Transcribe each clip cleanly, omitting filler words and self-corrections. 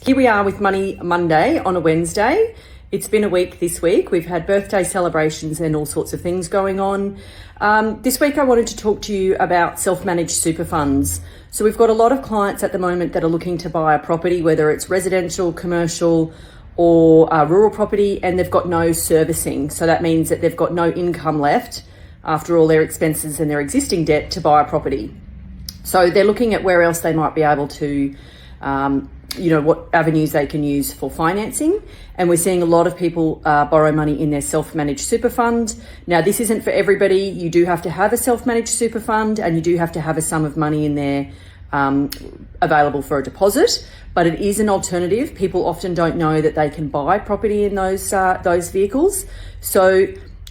Here we are with Money Monday on a Wednesday. It's been a week this week. We've had birthday celebrations and all sorts of things going on. This week I wanted to talk to you about self-managed super funds. So we've got a lot of clients at the moment that are looking to buy a property, whether it's residential, commercial, or rural property, and they've got no servicing. So that means that they've got no income left after all their expenses and their existing debt to buy a property. So they're looking at where else they might be able to what avenues they can use for financing. And we're seeing a lot of people borrow money in their self-managed super fund. Now, this isn't for everybody. You do have to have a self-managed super fund, and you do have to have a sum of money in there available for a deposit, but it is an alternative. People often don't know that they can buy property in those vehicles. So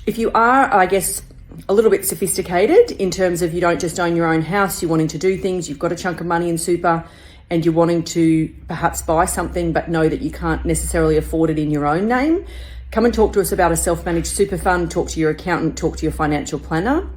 if you are, I guess, a little bit sophisticated in terms of you don't just own your own house, you're wanting to do things, you've got a chunk of money in super, and you're wanting to perhaps buy something but know that you can't necessarily afford it in your own name, come and talk to us about a self-managed super fund, talk to your accountant, talk to your financial planner.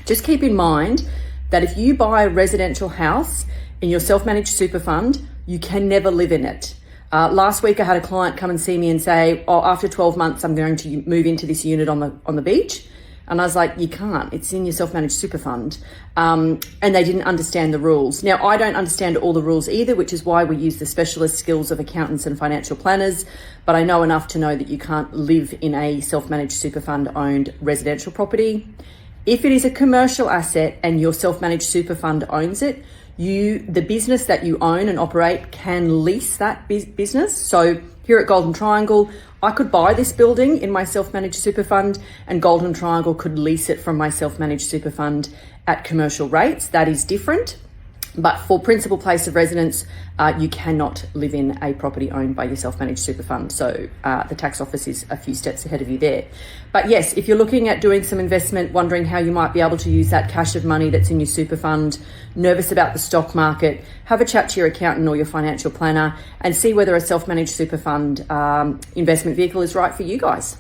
Just keep in mind that if you buy a residential house in your self-managed super fund, you can never live in it. Last week I had a client come and see me and say, after 12 months, I'm going to move into this unit on the beach. And I was like, you can't, it's in your self-managed super fund. And they didn't understand the rules. Now, I don't understand all the rules either, which is why we use the specialist skills of accountants and financial planners. But I know enough to know that you can't live in a self-managed super fund owned residential property. If it is a commercial asset and your self-managed super fund owns it, the business that you own and operate can lease that business. So here at Golden Triangle, I could buy this building in my self-managed super fund, and Golden Triangle could lease it from my self-managed super fund at commercial rates. That is different. But for principal place of residence, you cannot live in a property owned by your self-managed super fund. So the tax office is a few steps ahead of you there. But yes, if you're looking at doing some investment, wondering how you might be able to use that cash of money that's in your super fund, nervous about the stock market, have a chat to your accountant or your financial planner and see whether a self-managed super fund investment vehicle is right for you guys.